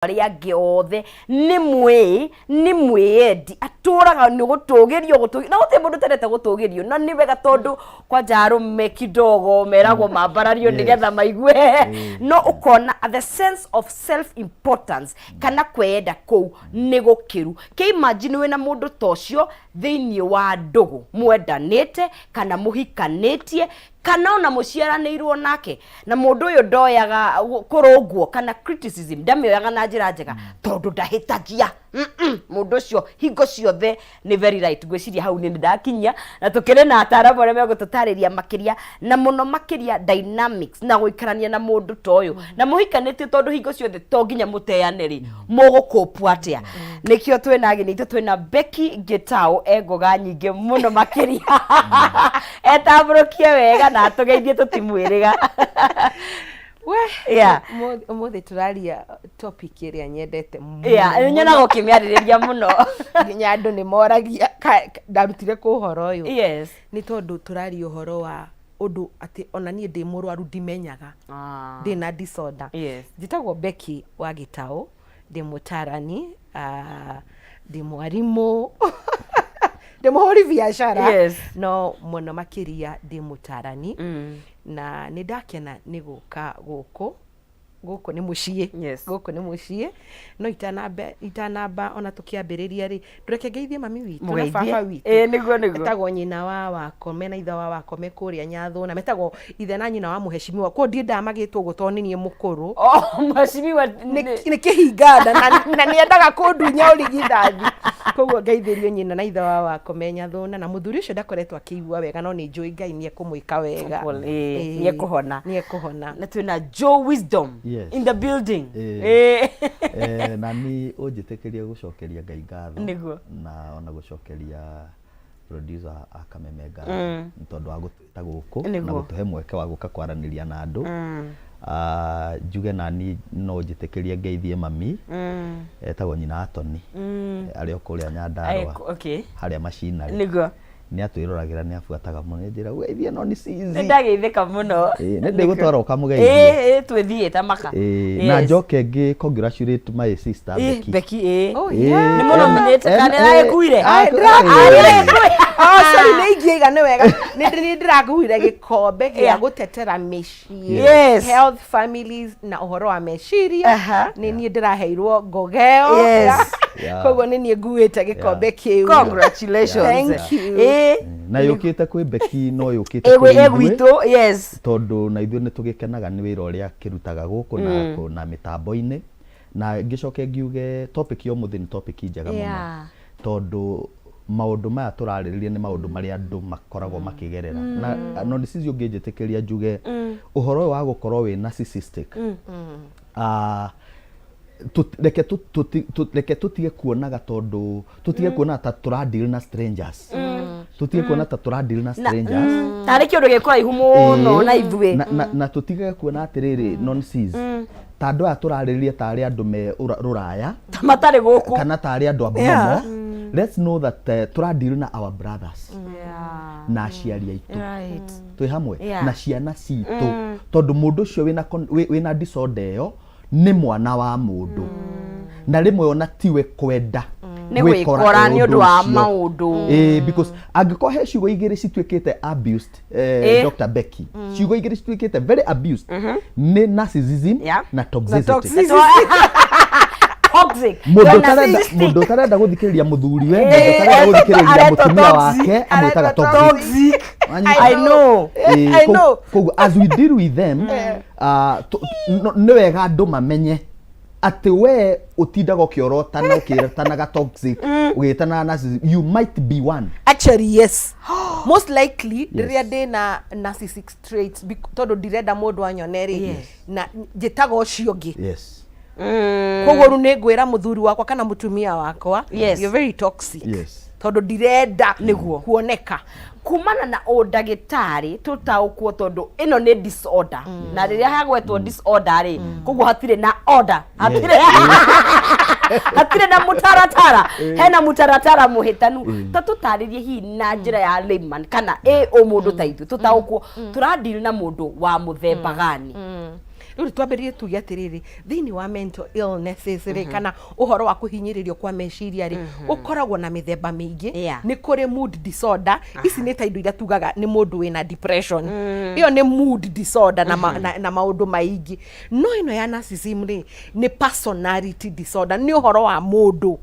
ari ange othe ni mwendi aturaga ni gutugirio na uti mundu terete gutugirio na ni wega tondu kwa jarume kidogo meragwo mambarario nigetha maigue no ukona the sense of self importance kana kwenda kou ni gukiru ke imagine we na mundu tocio thiini wa ndugu mwendanite kana muhikanetie kana ona muciaranirwo nake na mundu uyu ndoyaga kurungwo kana criticism ndamioyaga na njira njega tondu ndahitagia mundu ucio hingo ciothe ni very right gwiciria hau ni ndakinya na tukire na ataramu aria megututariria makiria na muno makiria dynamics na guikarania na mundu toyo na muhikanite tondu hingo ciothe to nginya muteyaneri mugukopu atia nikio twina agini itu twina Becky Gitau egoga nyinge muno makiria etabrokie wega na tugeithie tutimwiriga Umuthi turaria topic iria nyendete muno nyona gukimiaririria muno nginya andu ni moragia ndarutire ku uhoro uyu ni tondu turaria uhoro wa undu ati ona nie ndi murwaru ndimenyaga ndi na disorder njitagwo Becky wa Gitau ndi mutarani ndi mwarimu ndi muhuri biashara no muno makiria ndi mutarani na ni ndakena ni guka guku ni mucie guku ni mucie no itanamba ona tukiambiriria ri ndureke ngeithie mami witu na baba witu niguo metagwo nyina wa wako mena itha wa wako me kuria nyathu na metagwo ithe na nyina wa muheshimiwa ko ndi ndamagitwo gutoninie mukuru muheshimiwa ni kihinganda na ni endaga kundunya urigithathi koguo ngeithirio nyina na itha wa wako me nyathu na muthuri ucio ndakoretwo akiigua wega no ni njui Ngai ni ekumwika wega ni ekuhona na twina Joe Wisdom in the building na ni unjitikirie gucokeria Ngai ngatho na ona gucokeria producer Akamemenga tondu wa gutwita guku na gutuhe mweke wa guka kwaraniria na andu njuge nani no njitikirie ngeithie mami etagwo nyina Atoni ari okuria Nyandarua haria macinari ni atwiruragira ni afuataga muno njira weithie no ni cizi ndageithika muno ni ndigutwara ukamugeithia twithie tamaka na njoke ngi congratulate my sister Becky ni muno minete kana ekuire sorry ni ngiiga ni wega ni ndiraguire gikombe gia gutetera meciria health families na uhoro wa meciria ni ndiraheirwo ngogeo koguo ni nguite gikombe kiu congratulations thank you na yukite kwi Becky no yukite kwi egwitu tondu na ithuĩ nĩ tũgĩkenaga nĩ wĩra ũrĩa kĩrutaga gũkũ na mĩtambo-inĩ na ngĩcoke ngiuge topic ya ũmũthĩ nĩ topic njega mũno tondu maũndũ maya tũrarĩrĩria nĩ maũndũ marĩa andũ makoragwo makĩgerera na no nĩcicio ngĩnjĩtĩkĩria njuge ũhoro wa gũkorwo wĩ narcissistic reke tutige kuonaga tondu tutige kuona ta tũradeal na strangers tutige kuona ta tũradeal na strangers tarĩ kĩndũ gĩkũraihu mũno na ithuĩ na tutige kuona atĩrĩrĩ nonsense ta andũ aya tũrarĩrĩria tarĩ andũ me rũraya matarĩ gũkũ kana tarĩ andũ abomo let's know that tũradeal na our brothers na aciari aitũ twĩ hamwe na ciana citũ tondu mũndũ ũcio wĩna disorder ĩyo ni mwana wa mundu na rimwe ona tiwe kwenda ni gwikora ni undu wa maundu because angĩkorwo he ciugo igĩrĩ cituĩkĩte abused Dr. Becky ciugo igĩrĩ cituĩkĩte very abused ni narcissism na toxicity mundu tarenda guthikiriria muthuriwe mundu tarenda guthikiriria mutumia wake amwitaga toxic I know koguo as we deal with them ni wega andu mamenye ati we utindaga ukiorotana ukiretanaga toxic ugitana narcissism you might be one actually yes most likely ndiria ndi na narcissistic traits tondu ndirenda mundu anyoneri na njitaga ucio ngi koguo ru ni ngwira muthuri wakwa kana mutumia wakwa you're very toxic tondu ndirenda niguo kuoneka kumana na ndagĩtarĩ tutaukwo tondu ino ni disorder na riria hagwetwo disorder ri koguo hatire na order hatire na mutaratara hena mutaratara muhitanu ta tutaririe hi na njira ya layman kana umundu ta ithu tutaukwo turadeal na mundu wa muthemba gani Uri twambirie tuge atiriri thini wa mental illnesses ri kana uhoro wa kuhinyiririo kwa meciria ri ukoragwo na mithemba mingi ni kuri mood disorder ici ni ta indo ira tugaga ni mundu wina depression iyo ni mood disorder na maundu maingi no ino ya narcissism ri ni personality disorder ni uhoro wa mundu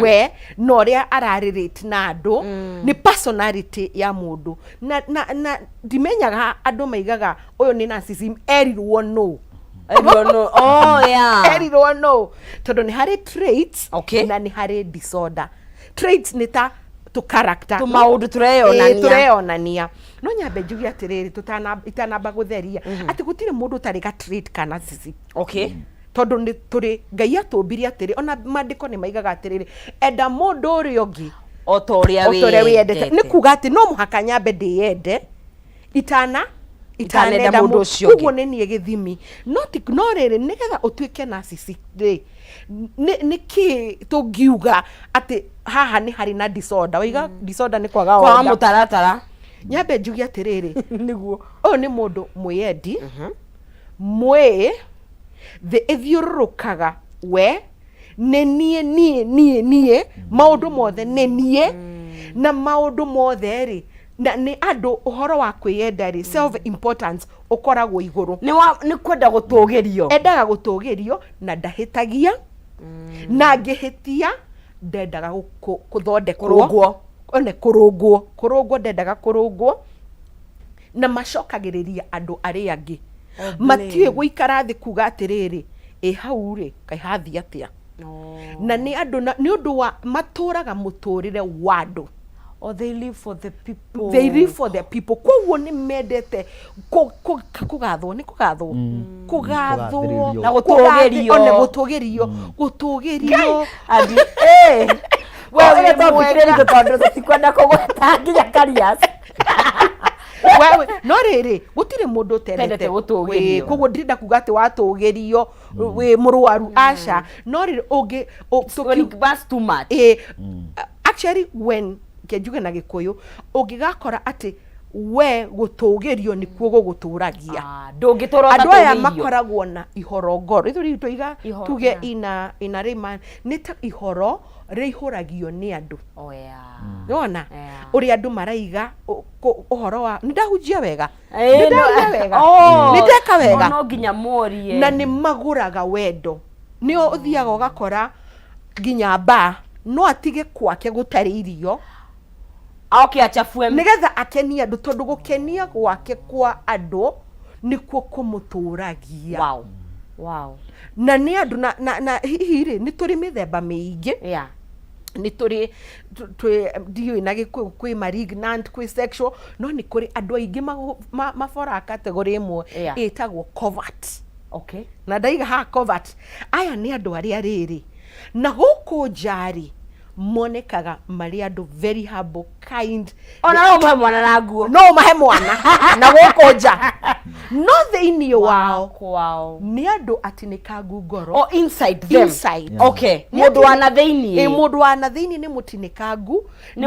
we no ria ararelate na andu ni personality ya mundu na dimenyaga andu maigaga uyu ni narcissism erirwo no erirwo no tondu ni hari traits na ni hari disorder. Traits ni ta tu character tu maundu tureyonania no nyambe njugi atiriri itanamba gutheria ati gutire mundu utari ga trait kana narcissism tondu ni turi Ngai atumbire atiri ona mandiko ni maigaga atiriri enda mundu uri ungi otoria wendete ni kuga ati no muhaka nyambe ndiyende itanenda mundu ucio ungi kuguo ni nie githimi no riri nigetha utuike narcissist ni ki tungiuga ati haha ni hari na disorder wiga disorder ni kwaga kwa mutaratara nyambe njugi atiriri niguo o ni mundu mwendi mwe the ethiurukaga we nie maundu mothe nie na maundu mothe ri na ni andu uhoro wa kwiyenda ri self importance ukoragwo iguru ni kwenda gutugirio endaga gutugirio na ndahitagia na ngihitia ndendaga kuthondekwo kurungwo ndendaga kurungwo na macokagiriria andu ari angi matiwe guikara thi kuga atiriri hau ri kai hathi atia na ni andu ni undu wa maturaga muturire wa andu they live for the people. They live for the people. Kwa ni medete kugathwo ni kugathwo na gutugirio ona gutugirio andi wewe topikreni tutondu tutikwenda kugweta nginya Karias wewe no riri gutire mundu tendete gutugirio koguo ndirenda kuga ati watugirio we murwaru aca no riri ungi that's too much actually when kenjuge na Gikuyu ungigakora ati we gutugirio ni kuo guguturagia ndungitora andu aya makoragwo na ihoro ngoro ithuri tuiga tuge ina rima ni ta ihoro reihuragio ni andu yona uri andu maraiga uhoro wa ndahujia wega ndeka wega no nginya morie na ni maguraga wendo nio uthiaga ugakora nginya ba no atige kwake gutari irio achafue nigetha akenia andu tondu gukenia gwake kwa andu nikuo kumuturagia na ni andu na hihi ri ni turi mithemba miingi ni turi dio na Gikuyu kwi malignant kwi sexual no ni kuri andu aingi mafora category imwe itagwo covert na ndaiga ha covert aya ni andu aria riri na guku njari monekaga mari andu very humble kind ona no mahe mwana na nguo no mahe mwana na guku nja no thiini wao ni andu atinikangu ngoro inside them mundu wa na thiini mundu wa na thiini ni mutinikangu ni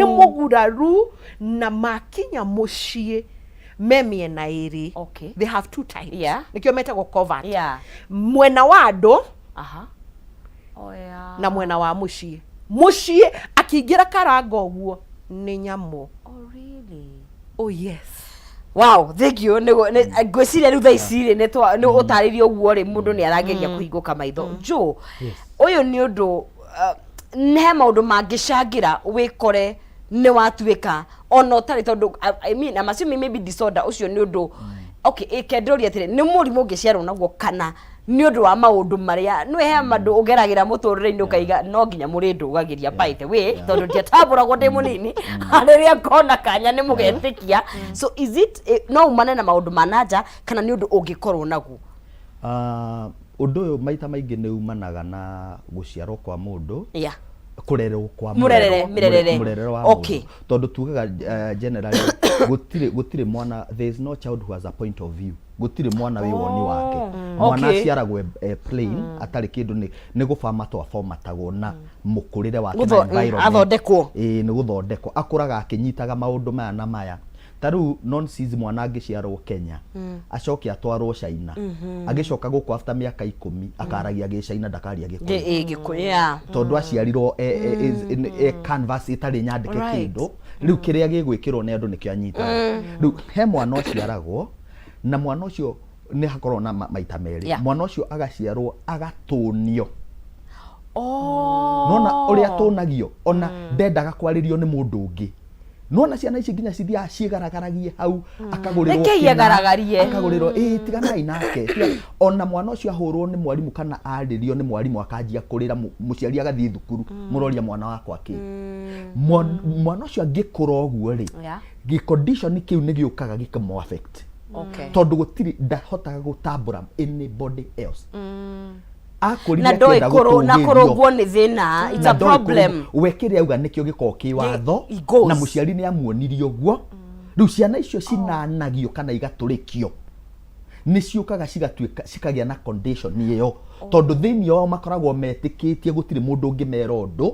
muguraru na makinya mucii memie na iri they have two types nikio metagwo covert mwena wa andu na mwena wa mucii akiingira karanga uguo ni nyamu yes thank you ngwiciria riu thaiciri ni utaririo uguo ri mundu ni arageria kuhinguka maitho jo uyu ni undu ne maundu mangicangira wikore ni watuika ona utari tondu I mean I'm assuming maybe disorder ucio ni undu ikendoria atiri ni murimu ungiciarwo naguo kana ni undu wa maundu maria no he mandu ugeragira muturire-ini ukaiga no nginya muri ndugagiria by the way tondu ndiatamburagwo ndi munini riria kona kanya ni mugetikia so is it no umane na maundu mananja kana ni undu ungikorwo naguo undu uyu maita maingi ni umanaga na guciarwo kwa mundu kurererwo kwa murerere wa tondu tugaga generally gutire mwana there is no child who has a point of view gutire mwana wi woni wake mwana ciaragwe plain atari kindu ni gufama twa formatagwo na mukurire wake na environment athondekwo ni guthondekwo akuraga akinyitaga maundu maya na maya taru non-cis mwana angĩciarwo Kenya acoke atwarwo China agĩcoka gũkũ after mĩaka 10 akaragia gĩ-China ndakaria Gĩkũyũ tondũ aciarirwo canvas itarĩ nyandĩke kĩndũ rĩu kĩrĩa gĩgwĩkĩrwo nĩ andũ nĩkĩo anyitaga rĩu he mwana ũciaragwo na mwana ũcio nĩ hakorwo na maita merĩ mwana ũcio agaciarwo agatũnio nona ũrĩa tũnagio ona ndendaga kwarĩrio nĩ mũndũ ũngĩ nona ciana ici nginya cithiaga ciĩgaragaragie hau akagũrĩrwo tiganai nake ona mwana ũcio ahũrwo nĩ mwarimũ kana arĩrio nĩ mwarimũ akanjia kũrĩra mũciari agathiĩ thukuru mũroria mwana wakwa kĩ mwana ũcio angĩkũra ũguo rĩ gĩ-condition kĩu nĩ gĩũkaga gĩkamũ affect tondũ gũtirĩ ndahotaga gũtambũra anybody else na kũrũngwo nĩ thĩna, it's a problem. We kĩrĩa auga nĩkĩo gĩkoragwo kĩ watho na mũciari nĩ amuonirie ũguo rĩu ciana icio cinanagio kana igatũrĩkio nĩ ciũkaga cikagĩa na condition ĩyo tondũ thĩinĩ wao makoragwo metĩkĩtie gũtirĩ mũndũ ũngĩmera ũndũ